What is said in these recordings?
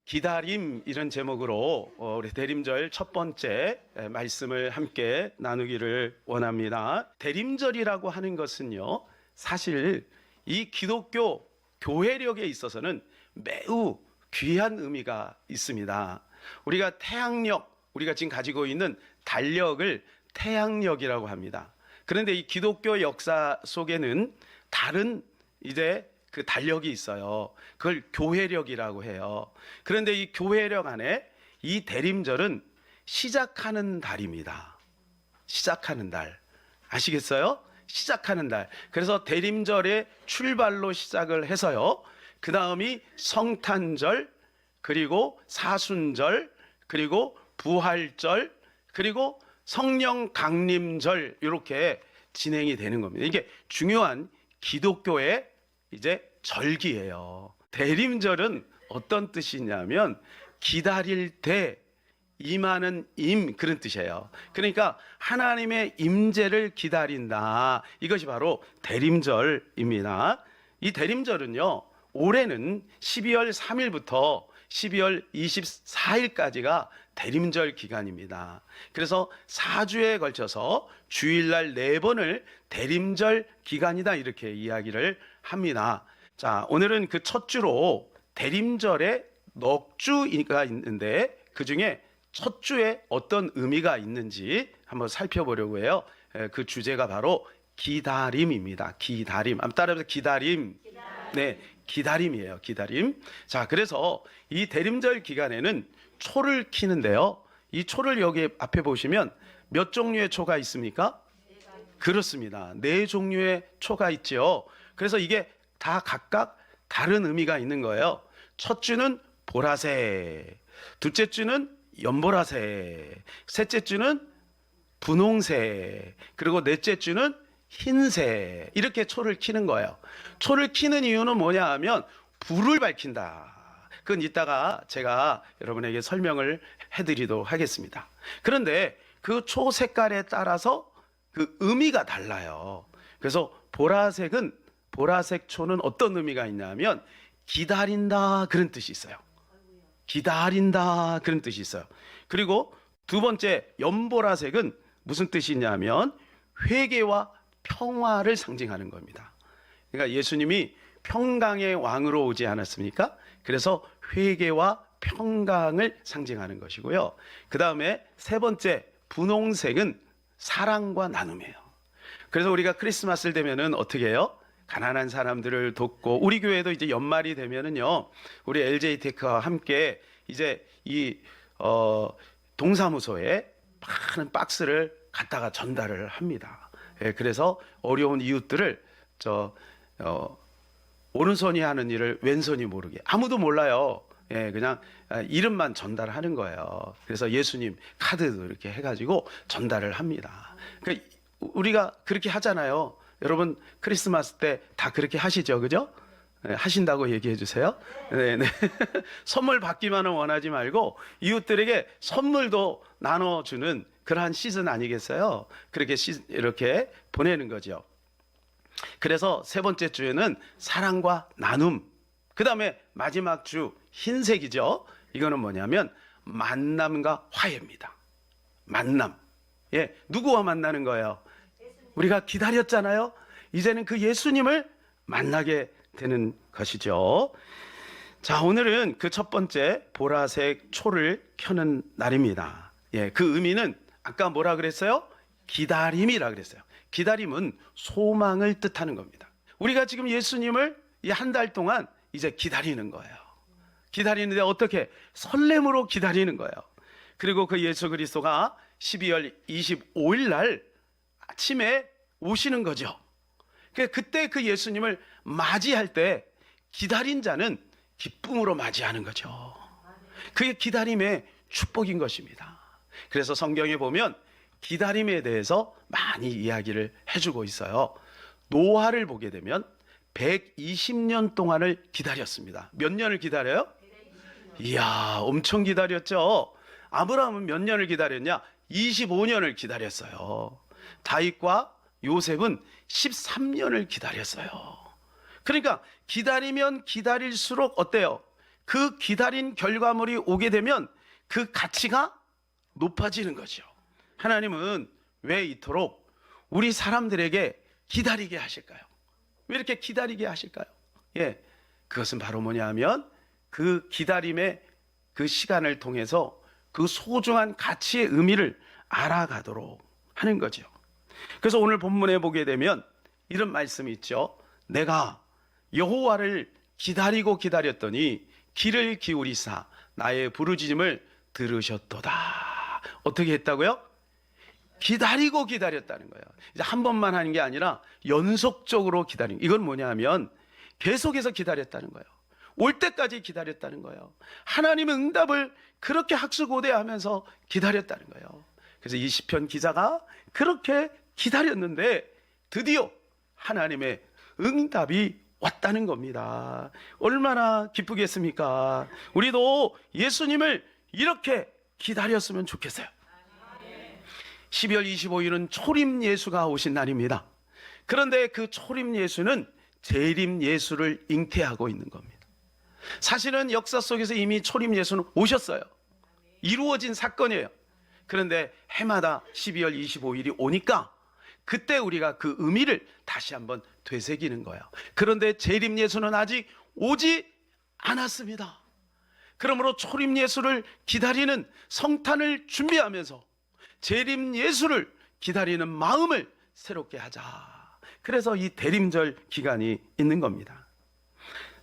기다림 이런 제목으로 우리 대림절 첫 번째 말씀을 함께 나누기를 원합니다. 대림절이라고 하는 것은요, 사실 이 기독교 교회력에 있어서는 매우 귀한 의미가 있습니다. 우리가 태양력, 우리가 지금 가지고 있는 달력을 태양력이라고 합니다. 그런데 이 기독교 역사 속에는 다른 이제 그 달력이 있어요. 그걸 교회력이라고 해요. 그런데 이 교회력 안에 이 대림절은 시작하는 달입니다. 시작하는 달. 아시겠어요? 시작하는 달. 그래서 대림절의 출발로 시작을 해서요, 그 다음이 성탄절, 그리고 사순절, 그리고 부활절, 그리고 성령 강림절, 이렇게 진행이 되는 겁니다. 이게 중요한 기독교의 이제 절기예요. 대림절은 어떤 뜻이냐면 기다릴 때, 임하는 임, 그런 뜻이에요. 그러니까 하나님의 임재를 기다린다. 이것이 바로 대림절입니다. 이 대림절은요, 올해는 12월 3일부터 12월 24일까지가 대림절 기간입니다. 그래서 4주에 걸쳐서 주일날 4번을 대림절 기간이다, 이렇게 이야기를 합니다. 자, 오늘은 그 첫 주로 대림절에 넉 주가 있는데 그 중에 첫 주에 어떤 의미가 있는지 한번 살펴보려고 해요. 그 주제가 바로 기다림입니다. 기다림. 한번 따라해서 기다림. 네, 기다림이에요. 기다림. 자, 그래서 이 대림절 기간에는 초를 키는데요, 이 초를 여기 앞에 보시면 몇 종류의 초가 있습니까? 그렇습니다. 4종류의 초가 있죠. 그래서 이게 다 각각 다른 의미가 있는 거예요. 첫 주는 보라색, 둘째 주는 연보라색, 셋째 주는 분홍색, 그리고 넷째 주는 흰색, 이렇게 초를 키는 거예요. 초를 키는 이유는 뭐냐 하면 불을 밝힌다. 그건 이따가 제가 여러분에게 설명을 해드리도록 하겠습니다. 그런데 그 초 색깔에 따라서 그 의미가 달라요. 그래서 보라색 초는 어떤 의미가 있냐면 기다린다, 그런 뜻이 있어요. 기다린다, 그런 뜻이 있어요. 그리고 두 번째 연보라색은 무슨 뜻이 있냐면 회개와 평화를 상징하는 겁니다. 그러니까 예수님이 평강의 왕으로 오지 않았습니까? 그래서 회개와 평강을 상징하는 것이고요. 그 다음에 세 번째 분홍색은 사랑과 나눔이에요. 그래서 우리가 크리스마스를 되면은 어떻게 해요? 가난한 사람들을 돕고, 우리 교회도 이제 연말이 되면은요, 우리 LJ테크와 함께 이제 이 동사무소에 많은 박스를 갖다가 전달을 합니다. 예, 그래서 어려운 이웃들을 오른손이 하는 일을 왼손이 모르게, 아무도 몰라요. 예, 그냥 이름만 전달하는 거예요. 그래서 예수님 카드도 이렇게 해가지고 전달을 합니다. 그러니까 우리가 그렇게 하잖아요. 여러분 크리스마스 때 다 그렇게 하시죠, 그죠? 네, 하신다고 얘기해 주세요. 네, 네. 선물 받기만은 원하지 말고 이웃들에게 선물도 나눠주는 그러한 시즌 아니겠어요? 그렇게 이렇게 보내는 거죠. 그래서 세 번째 주에는 사랑과 나눔, 그 다음에 마지막 주 흰색이죠. 이거는 뭐냐면 만남과 화해입니다. 만남. 예, 누구와 만나는 거예요? 우리가 기다렸잖아요. 이제는 그 예수님을 만나게 되는 것이죠. 자, 오늘은 그 첫 번째 보라색 초를 켜는 날입니다. 예, 그 의미는 아까 뭐라 그랬어요? 기다림이라 그랬어요. 기다림은 소망을 뜻하는 겁니다. 우리가 지금 예수님을 이 한 달 동안 이제 기다리는 거예요. 기다리는데 어떻게? 설렘으로 기다리는 거예요. 그리고 그 예수 그리스도가 12월 25일 날 아침에 오시는 거죠. 그때 그 예수님을 맞이할 때 기다린 자는 기쁨으로 맞이하는 거죠. 그게 기다림의 축복인 것입니다. 그래서 성경에 보면 기다림에 대해서 많이 이야기를 해주고 있어요. 노아를 보게 되면 120년 동안을 기다렸습니다. 몇 년을 기다려요? 이야, 엄청 기다렸죠. 아브라함은 몇 년을 기다렸냐? 25년을 기다렸어요. 다윗과 요셉은 13년을 기다렸어요. 그러니까 기다리면 기다릴수록 어때요? 그 기다린 결과물이 오게 되면 그 가치가 높아지는 거죠. 하나님은 왜 이토록 우리 사람들에게 기다리게 하실까요? 왜 이렇게 기다리게 하실까요? 예, 그것은 바로 뭐냐면 그 기다림의 그 시간을 통해서 그 소중한 가치의 의미를 알아가도록 하는 거죠. 그래서 오늘 본문에 보게 되면 이런 말씀이 있죠. 내가 여호와를 기다리고 기다렸더니 귀를 기울이사 나의 부르짖음을 들으셨도다. 어떻게 했다고요? 기다리고 기다렸다는 거예요. 이제 한 번만 하는 게 아니라 연속적으로 기다린. 이건 뭐냐면 계속해서 기다렸다는 거예요. 올 때까지 기다렸다는 거예요. 하나님의 응답을 그렇게 학수고대하면서 기다렸다는 거예요. 그래서 이 시편 기자가 그렇게 기다렸는데 드디어 하나님의 응답이 왔다는 겁니다. 얼마나 기쁘겠습니까? 우리도 예수님을 이렇게 기다렸으면 좋겠어요. 12월 25일은 초림 예수가 오신 날입니다. 그런데 그 초림 예수는 재림 예수를 잉태하고 있는 겁니다. 사실은 역사 속에서 이미 초림 예수는 오셨어요. 이루어진 사건이에요. 그런데 해마다 12월 25일이 오니까 그때 우리가 그 의미를 다시 한번 되새기는 거예요. 그런데 재림 예수는 아직 오지 않았습니다. 그러므로 초림 예수를 기다리는 성탄을 준비하면서 재림 예수를 기다리는 마음을 새롭게 하자. 그래서 이 대림절 기간이 있는 겁니다.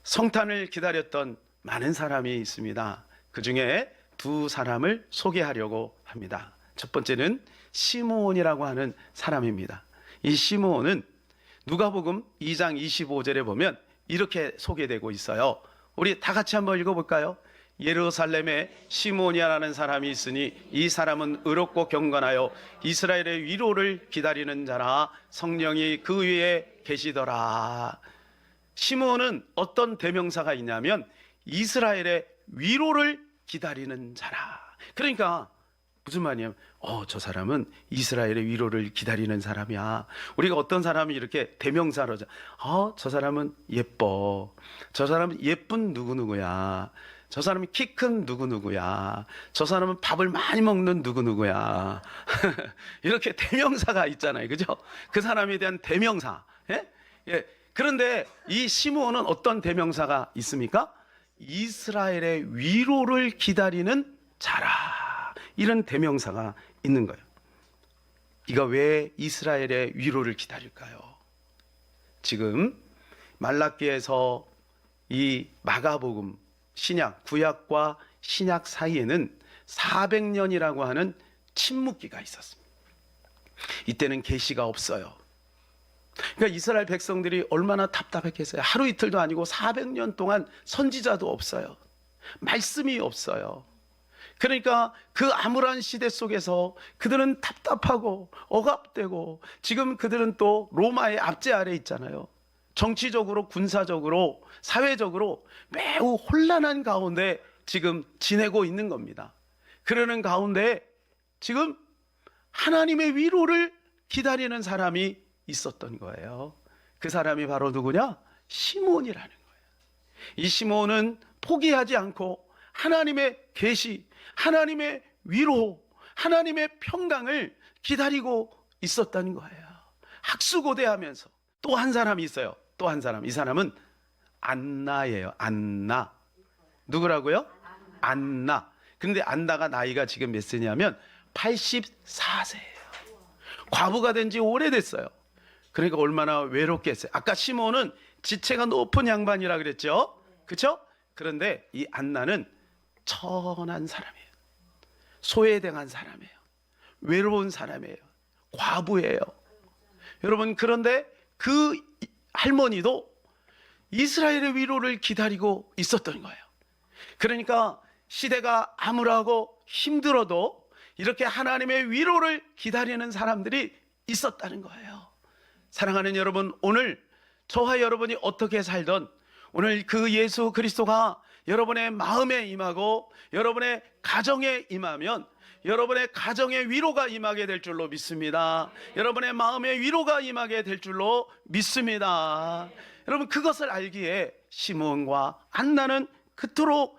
성탄을 기다렸던 많은 사람이 있습니다. 그 중에 두 사람을 소개하려고 합니다. 첫 번째는 시므온이라고 하는 사람입니다. 이 시므온은 누가복음 2장 25절에 보면 이렇게 소개되고 있어요. 우리 다 같이 한번 읽어볼까요? 예루살렘에 시므온이라는 사람이 있으니 이 사람은 의롭고 경건하여 이스라엘의 위로를 기다리는 자라 성령이 그 위에 계시더라. 시므온은 어떤 대명사가 있냐면 이스라엘의 위로를 기다리는 자라. 그러니까 무슨 말이냐면 저 사람은 이스라엘의 위로를 기다리는 사람이야. 우리가 어떤 사람이 이렇게 대명사로 저 사람은 예뻐. 저 사람은 예쁜 누구누구야. 저 사람이 키 큰 누구누구야. 저 사람은 밥을 많이 먹는 누구누구야. 이렇게 대명사가 있잖아요. 그죠? 그 사람에 대한 대명사. 예? 예. 그런데 이 시므온은 어떤 대명사가 있습니까? 이스라엘의 위로를 기다리는 자라. 이런 대명사가 있는 거예요. 이가 왜 이스라엘의 위로를 기다릴까요? 지금 말라기에서 이 마가복음 신약, 구약과 신약 사이에는 400년이라고 하는 침묵기가 있었습니다. 이때는 계시가 없어요. 그러니까 이스라엘 백성들이 얼마나 답답했겠어요. 하루 이틀도 아니고 400년 동안 선지자도 없어요. 말씀이 없어요. 그러니까 그 암울한 시대 속에서 그들은 답답하고 억압되고 지금 그들은 또 로마의 압제 아래 있잖아요. 정치적으로, 군사적으로, 사회적으로 매우 혼란한 가운데 지금 지내고 있는 겁니다. 그러는 가운데 지금 하나님의 위로를 기다리는 사람이 있었던 거예요. 그 사람이 바로 누구냐? 시므온이라는 거예요. 이 시므온은 포기하지 않고 하나님의 계시, 하나님의 위로, 하나님의 평강을 기다리고 있었다는 거예요. 학수고대하면서 또 한 사람이 있어요. 또 한 사람. 이 사람은 안나예요. 안나. 누구라고요? 안나. 그런데 안나가 나이가 지금 몇 세냐면 84세예요. 과부가 된 지 오래됐어요. 그러니까 얼마나 외롭겠어요. 아까 시므온은 지체가 높은 양반이라 그랬죠. 그렇죠? 그런데 이 안나는 천한 사람이에요. 소외당한 사람이에요. 외로운 사람이에요. 과부예요. 여러분, 그런데 그 할머니도 이스라엘의 위로를 기다리고 있었던 거예요. 그러니까 시대가 암울하고 힘들어도 이렇게 하나님의 위로를 기다리는 사람들이 있었다는 거예요. 사랑하는 여러분, 오늘 저와 여러분이 어떻게 살던 오늘 그 예수 그리스도가 여러분의 마음에 임하고 여러분의 가정에 임하면 여러분의 가정에 위로가 임하게 될 줄로 믿습니다. 여러분의 마음에 위로가 임하게 될 줄로 믿습니다. 여러분, 그것을 알기에 시므온과 안나는 그토록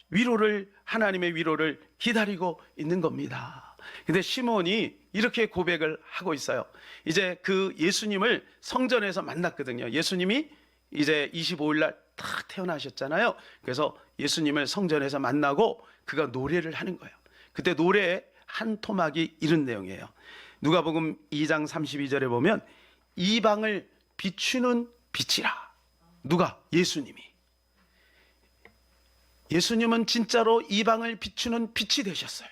위로를, 하나님의 위로를 기다리고 있는 겁니다. 근데 시몬이 이렇게 고백을 하고 있어요. 이제 그 예수님을 성전에서 만났거든요. 예수님이 이제 25일 날 딱 태어나셨잖아요. 그래서 예수님을 성전에서 만나고 그가 노래를 하는 거예요. 그때 노래의 한 토막이 이런 내용이에요. 누가복음 2장 32절에 보면 이방을 비추는 빛이라. 누가? 예수님이. 예수님은 진짜로 이방을 비추는 빛이 되셨어요.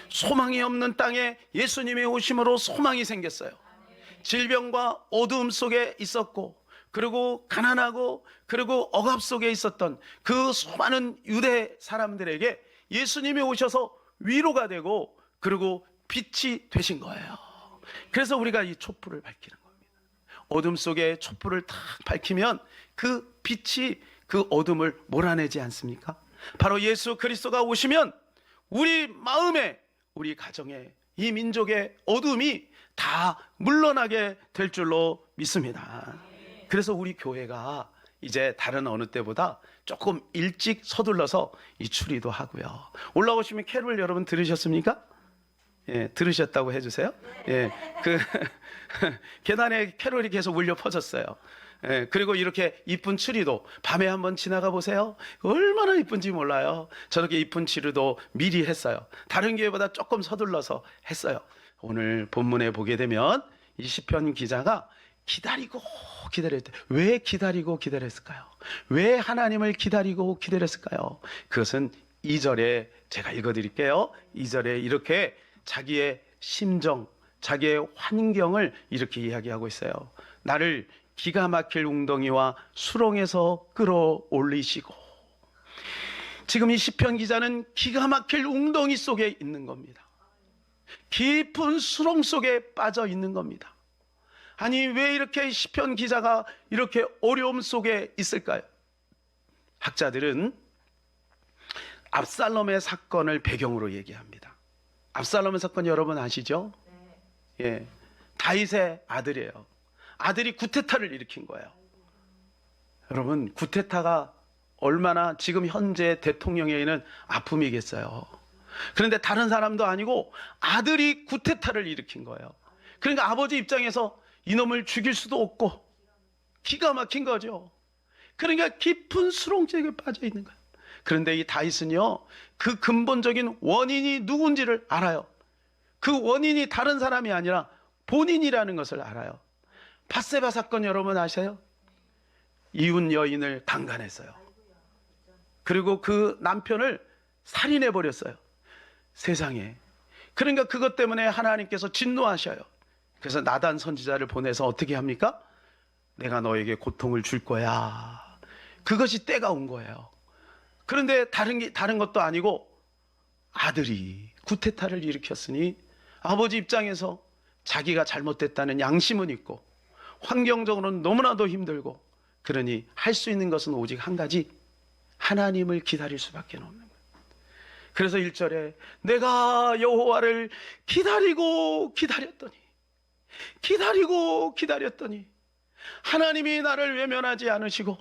소망이 없는 땅에 예수님의 오심으로 소망이 생겼어요. 질병과 어두움 속에 있었고, 그리고 가난하고, 그리고 억압 속에 있었던 그 수많은 유대 사람들에게 예수님이 오셔서 위로가 되고, 그리고 빛이 되신 거예요. 그래서 우리가 이 촛불을 밝히는 겁니다. 어둠 속에 촛불을 탁 밝히면 그 빛이 그 어둠을 몰아내지 않습니까? 바로 예수 그리스도가 오시면 우리 마음에, 우리 가정에, 이 민족의 어둠이 다 물러나게 될 줄로 믿습니다. 그래서 우리 교회가 이제 다른 어느 때보다 조금 일찍 서둘러서 이 추리도 하고요. 올라오시면 캐롤 여러분 들으셨습니까? 예, 들으셨다고 해주세요. 예, 그 계단에 캐롤이 계속 울려 퍼졌어요. 예, 그리고 이렇게 이쁜 추리도 밤에 한번 지나가 보세요. 얼마나 이쁜지 몰라요. 저렇게 이쁜 추리도 미리 했어요. 다른 교회보다 조금 서둘러서 했어요. 오늘 본문에 보게 되면 이 시편 기자가 기다리고 기다렸대. 왜 기다리고 기다렸을까요? 왜 하나님을 기다리고 기다렸을까요? 그것은 2절에 제가 읽어드릴게요. 2절에 이렇게 자기의 심정, 자기의 환경을 이렇게 이야기하고 있어요. 나를 기가 막힐 웅덩이와 수렁에서 끌어올리시고. 지금 이 시편 기자는 기가 막힐 웅덩이 속에 있는 겁니다. 깊은 수렁 속에 빠져 있는 겁니다. 아니, 왜 이렇게 시편 기자가 이렇게 어려움 속에 있을까요? 학자들은 압살롬의 사건을 배경으로 얘기합니다. 압살롬의 사건 여러분 아시죠? 예, 다윗의 아들이에요. 아들이 구테타를 일으킨 거예요. 여러분, 구테타가 얼마나 지금 현재 대통령에게는 아픔이겠어요. 그런데 다른 사람도 아니고 아들이 구테타를 일으킨 거예요. 그러니까 아버지 입장에서 이놈을 죽일 수도 없고 기가 막힌 거죠. 그러니까 깊은 수렁죄에 빠져 있는 거예요. 그런데 이 다윗은요, 그 근본적인 원인이 누군지를 알아요. 그 원인이 다른 사람이 아니라 본인이라는 것을 알아요. 밧세바 사건 여러분 아세요? 이웃 여인을 강간했어요. 그리고 그 남편을 살인해 버렸어요. 세상에. 그러니까 그것 때문에 하나님께서 진노하셔요. 그래서 나단 선지자를 보내서 어떻게 합니까? 내가 너에게 고통을 줄 거야. 그것이 때가 온 거예요. 그런데 다른 것도 아니고 아들이 구테타를 일으켰으니 아버지 입장에서 자기가 잘못됐다는 양심은 있고 환경적으로는 너무나도 힘들고, 그러니 할 수 있는 것은 오직 한 가지, 하나님을 기다릴 수밖에 없는 거예요. 그래서 1절에 내가 여호와를 기다리고 기다렸더니 하나님이 나를 외면하지 않으시고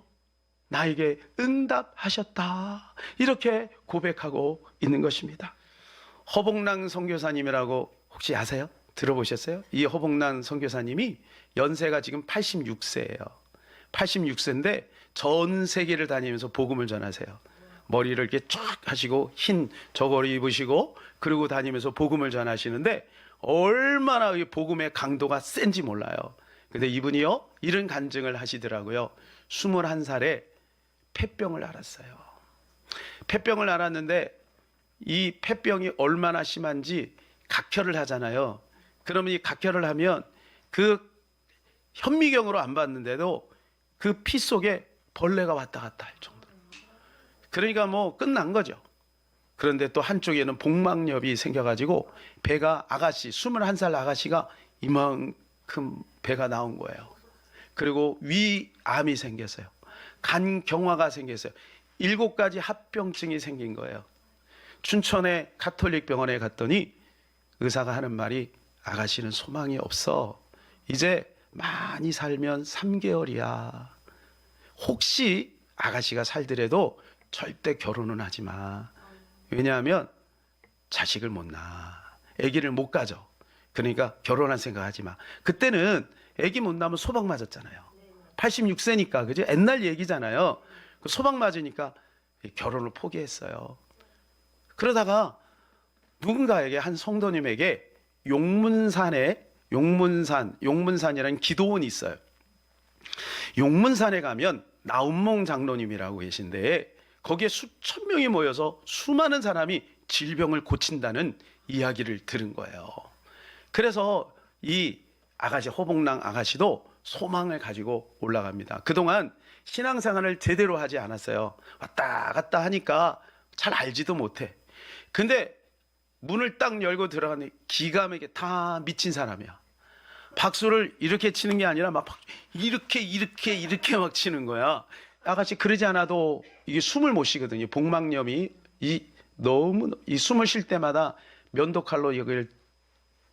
나에게 응답하셨다. 이렇게 고백하고 있는 것입니다. 허복랑 선교사님이라고 혹시 아세요? 들어보셨어요? 이 허복랑 선교사님이 연세가 지금 86세예요. 86세인데 전 세계를 다니면서 복음을 전하세요. 머리를 이렇게 쫙 하시고 흰 저고리 입으시고 그러고 다니면서 복음을 전하시는데 얼마나 이 복음의 강도가 센지 몰라요. 근데 이분이요, 이런 간증을 하시더라고요. 21살에 폐병을 앓았어요. 폐병을 앓았는데 이 폐병이 얼마나 심한지 각혈을 하잖아요. 그러면 이 각혈을 하면 그 현미경으로 안 봤는데도 그 피 속에 벌레가 왔다 갔다 할 정도로. 그러니까 뭐 끝난 거죠. 그런데 또 한쪽에는 복막염이 생겨가지고 배가, 아가씨 21살 아가씨가 이만큼 배가 나온 거예요. 그리고 위암이 생겼어요. 간경화가 생겼어요. 7가지 합병증이 생긴 거예요. 춘천의 가톨릭 병원에 갔더니 의사가 하는 말이, 아가씨는 소망이 없어. 이제 많이 살면 3개월이야. 혹시 아가씨가 살더라도 절대 결혼은 하지 마. 왜냐하면 자식을 못 낳아. 아기를 못 가져. 그러니까 결혼할 생각하지 마. 그때는 아기 못 낳으면 소방 맞았잖아요. 86세니까 그죠? 옛날 얘기잖아요. 그 소방 맞으니까 결혼을 포기했어요. 그러다가 누군가에게 한 성도님에게 용문산이라는 기도원이 있어요. 용문산에 가면 나운몽 장로님이라고 계신데 거기에 수천 명이 모여서 수많은 사람이 질병을 고친다는 이야기를 들은 거예요. 그래서 이 아가씨, 호복랑 아가씨도 소망을 가지고 올라갑니다. 그동안 신앙생활을 제대로 하지 않았어요. 왔다 갔다 하니까 잘 알지도 못해. 근데 문을 딱 열고 들어가니 기가 막히게 다 미친 사람이야. 박수를 이렇게 치는 게 아니라 막 이렇게 막 치는 거야. 아가씨 그러지 않아도 이게 숨을 못 쉬거든요. 복막염이 너무 이 숨을 쉴 때마다 면도칼로 여기를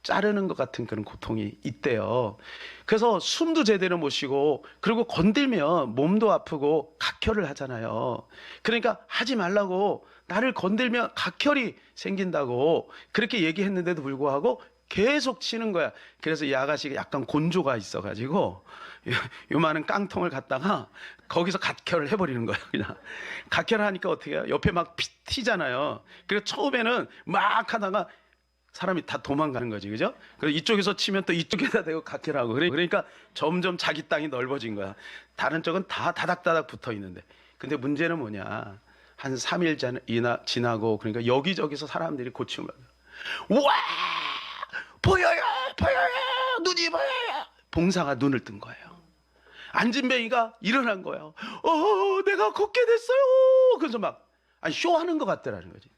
자르는 것 같은 그런 고통이 있대요. 그래서 숨도 제대로 못 쉬고 그리고 건들면 몸도 아프고 각혈을 하잖아요. 그러니까 하지 말라고, 나를 건들면 각혈이 생긴다고 그렇게 얘기했는데도 불구하고 계속 치는 거야. 그래서 이 아가씨가 약간 곤조가 있어가지고 요만한 깡통을 갖다가 거기서 각혈을 해버리는 거야. 그냥 각혈을 하니까 어떻게 해요? 옆에 막 피 튀잖아요. 그래서 처음에는 막 하다가 사람이 다 도망가는 거지, 그죠? 그래서 이쪽에서 치면 또 이쪽에다 대고 각혈하고 그러니까 점점 자기 땅이 넓어진 거야. 다른 쪽은 다 다닥다닥 붙어 있는데. 근데 문제는 뭐냐? 한 3일 지나고 그러니까 여기저기서 사람들이 고침을 받아요. 와! 보여요! 눈이 보여요! 봉사가 눈을 뜬 거예요. 안진뱅이가 일어난 거예요. 내가 걷게 됐어요! 그래서 막 쇼하는 것 같더라는 거지.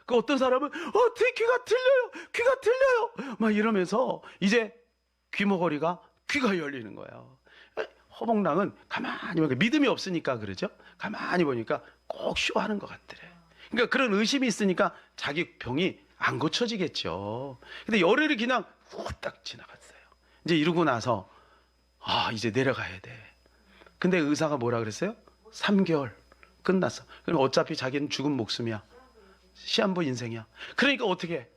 그 어떤 사람은 귀가 틀려요 막 이러면서 이제 귀머거리가 귀가 열리는 거예요. 허봉랑은 가만히 보니까 믿음이 없으니까 그러죠. 가만히 보니까 꼭 쇼하는 것 같더래. 그러니까 그런 의심이 있으니까 자기 병이 안 고쳐지겠죠. 근데 열흘이 그냥 후딱 지나갔어요. 이제 이러고 나서 이제 내려가야 돼. 근데 의사가 뭐라 그랬어요? 3개월 끝났어. 그럼 어차피 자기는 죽은 목숨이야. 시한부 인생이야. 그러니까 어떻게?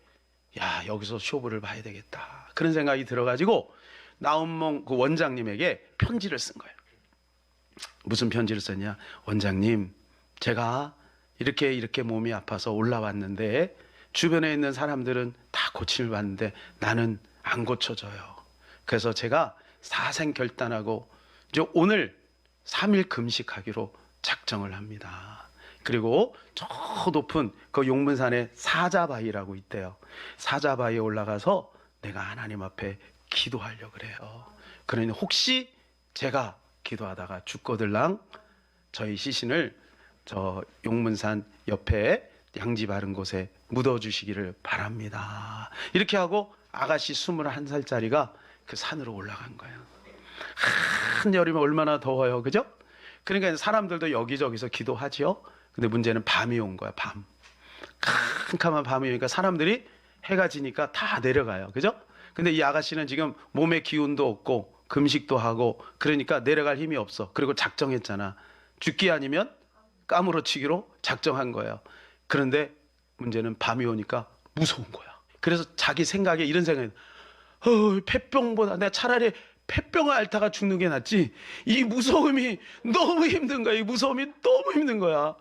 여기서 쇼부를 봐야 되겠다. 그런 생각이 들어가지고 나운몽 그 원장님에게 편지를 쓴 거예요. 무슨 편지를 썼냐? 원장님, 제가 이렇게 몸이 아파서 올라왔는데 주변에 있는 사람들은 다 고침을 받는데 나는 안 고쳐져요. 그래서 제가 사생 결단하고 이제 오늘 3일 금식하기로 작정을 합니다. 그리고 저 높은 그 용문산에 사자바위라고 있대요. 사자바위에 올라가서 내가 하나님 앞에 기도하려고 그래요. 그러니 혹시 제가 기도하다가 죽거들랑 저희 시신을 저 용문산 옆에 양지 바른 곳에 묻어주시기를 바랍니다. 이렇게 하고 아가씨 21살짜리가 그 산으로 올라간 거예요. 한여름에 얼마나 더워요, 그죠? 그러니까 사람들도 여기저기서 기도하지요. 근데 문제는 밤이 온 거야. 밤. 캄캄한 밤이 오니까 사람들이 해가 지니까 다 내려가요. 그죠? 근데 이 아가씨는 지금 몸에 기운도 없고 금식도 하고 그러니까 내려갈 힘이 없어. 그리고 작정했잖아. 죽기 아니면 까무러치기로 작정한 거예요. 그런데 문제는 밤이 오니까 무서운 거야. 그래서 자기 생각에 이런 생각이 폐병보다 내가 차라리 폐병을 앓다가 죽는 게 낫지. 이 무서움이 너무 힘든 거야. 이 무서움이 너무 힘든 거야.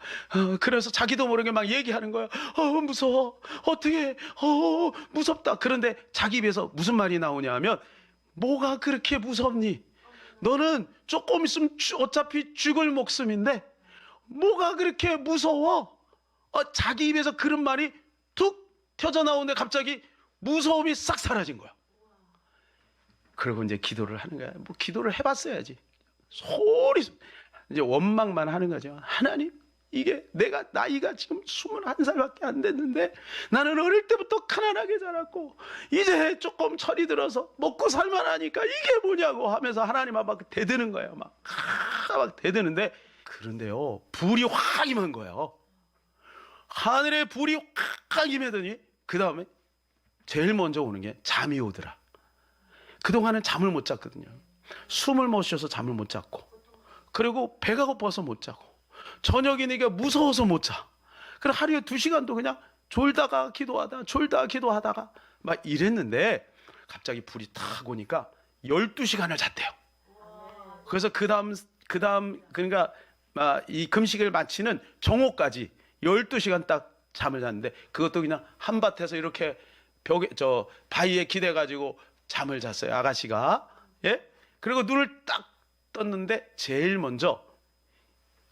그래서 자기도 모르게 막 얘기하는 거야. 무서워. 어떻게? 무섭다. 그런데 자기 입에서 무슨 말이 나오냐 하면 뭐가 그렇게 무섭니? 너는 조금 있으면 어차피 죽을 목숨인데 뭐가 그렇게 무서워? 자기 입에서 그런 말이 툭 튀어져 나오는데 갑자기 무서움이 싹 사라진 거야. 그리고 이제 기도를 하는 거야. 뭐 기도를 해봤어야지. 이제 원망만 하는 거죠. 하나님, 이게 내가 나이가 지금 21살밖에 안 됐는데 나는 어릴 때부터 가난하게 자랐고 이제 조금 철이 들어서 먹고 살만하니까 이게 뭐냐고 하면서 하나님 앞에 대드는 거예요. 막 대드는데 그런데요, 불이 확 임한 거예요. 하늘에 불이 확 임하더니 그 다음에 제일 먼저 오는 게 잠이 오더라. 그동안은 잠을 못 잤거든요. 숨을 못 쉬어서 잠을 못 잤고 그리고 배가 고파서 못 자고 저녁이니까 무서워서 못 자. 그럼 하루에 2시간도 그냥 졸다가 기도하다가 막 이랬는데 갑자기 불이 탁 오니까 12시간을 잤대요. 그래서 그다음 그러니까 이 금식을 마치는 정오까지 12시간 딱 잠을 잤는데, 그것도 그냥 한밭에서 이렇게 바위에 기대 가지고 잠을 잤어요, 아가씨가. 예? 그리고 눈을 딱 떴는데 제일 먼저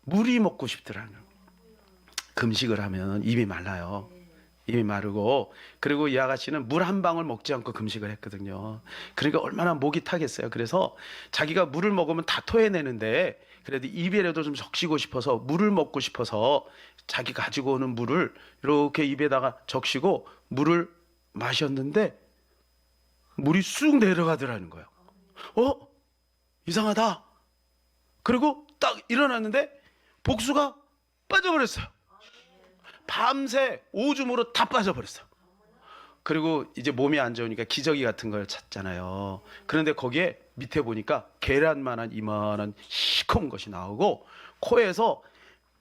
물이 먹고 싶더라는 거예요. 금식을 하면 입이 말라요. 입이 마르고. 그리고 이 아가씨는 물 한 방울 먹지 않고 금식을 했거든요. 그러니까 얼마나 목이 타겠어요. 그래서 자기가 물을 먹으면 다 토해내는데 그래도 입에라도 좀 적시고 싶어서, 물을 먹고 싶어서 자기 가지고 오는 물을 이렇게 입에다가 적시고 물을 마셨는데 물이 쑥 내려가더라는 거예요. 이상하다. 그리고 딱 일어났는데 복수가 빠져버렸어요. 밤새 오줌으로 다 빠져버렸어요. 그리고 이제 몸이 안 좋으니까 기저귀 같은 걸 찾잖아요. 그런데 거기에 밑에 보니까 계란만한 이만한 시커먼 것이 나오고 코에서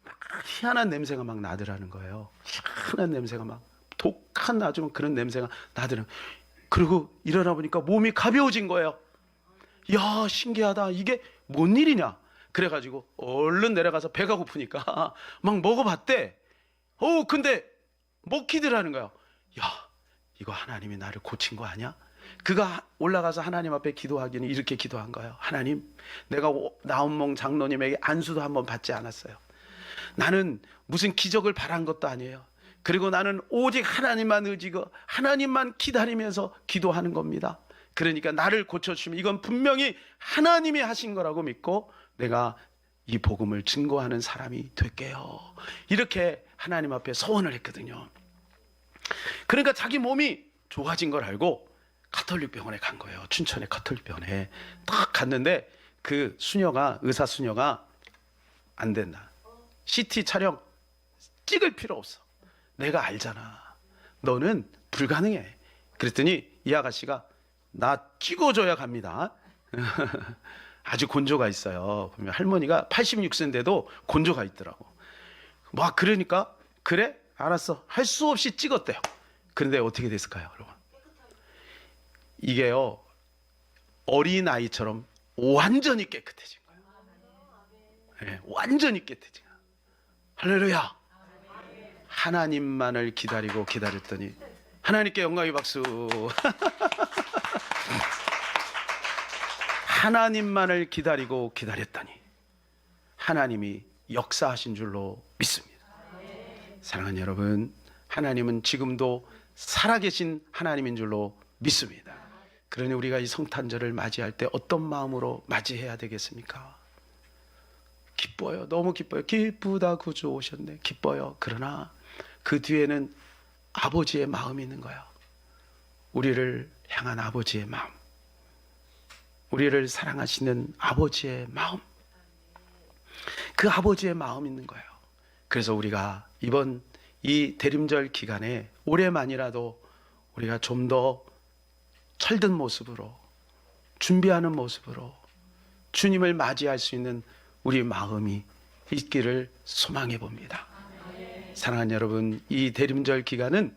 막 희한한 냄새가 막 나더라는 거예요. 희한한 냄새가 막 독한 아주 그런 냄새가 나더라는 거예요. 그리고 일어나 보니까 몸이 가벼워진 거예요. 야, 신기하다. 이게 뭔 일이냐. 그래가지고 얼른 내려가서 배가 고프니까 막 먹어봤대. 근데 먹히더라는 거예요. 야, 이거 하나님이 나를 고친 거 아니야? 그가 올라가서 하나님 앞에 기도하기는 이렇게 기도한 거예요. 하나님, 내가 나온몽 장로님에게 안수도 한번 받지 않았어요. 나는 무슨 기적을 바란 것도 아니에요. 그리고 나는 오직 하나님만 의지고 하나님만 기다리면서 기도하는 겁니다. 그러니까 나를 고쳐주시면 이건 분명히 하나님이 하신 거라고 믿고 내가 이 복음을 증거하는 사람이 될게요. 이렇게 하나님 앞에 서원을 했거든요. 그러니까 자기 몸이 좋아진 걸 알고 가톨릭 병원에 간 거예요. 춘천의 가톨릭 병원에 딱 갔는데 그 의사 수녀가 안 된다. CT 촬영 찍을 필요 없어. 내가 알잖아. 너는 불가능해. 그랬더니 이 아가씨가 나 찍어줘야 갑니다. 아주 곤조가 있어요. 보면 할머니가 86세인데도 곤조가 있더라고. 막 그러니까 그래? 알았어. 할 수 없이 찍었대요. 그런데 어떻게 됐을까요, 여러분? 이게요, 어린아이처럼 완전히 깨끗해진 거예요. 네, 완전히 깨끗해진 거예요. 할렐루야. 하나님만을 기다렸더니 하나님께 영광의 박수. 하나님만을 기다렸더니 하나님이 역사하신 줄로 믿습니다. 사랑하는 여러분, 하나님은 지금도 살아계신 하나님인 줄로 믿습니다. 그러니 우리가 이 성탄절을 맞이할 때 어떤 마음으로 맞이해야 되겠습니까? 기뻐요. 너무 기뻐요. 기쁘다 구주 오셨네. 기뻐요. 그러나 그 뒤에는 아버지의 마음이 있는 거예요. 우리를 향한 아버지의 마음, 우리를 사랑하시는 아버지의 마음, 그 아버지의 마음이 있는 거예요. 그래서 우리가 이번 이 대림절 기간에 올해만이라도 우리가 좀 더 철든 모습으로, 준비하는 모습으로 주님을 맞이할 수 있는 우리 마음이 있기를 소망해 봅니다. 사랑하는 여러분, 이 대림절 기간은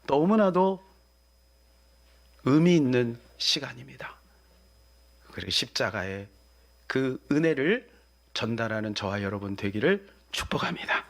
너무나도 의미 있는 시간입니다. 그리고 십자가의 그 은혜를 전달하는 저와 여러분 되기를 축복합니다.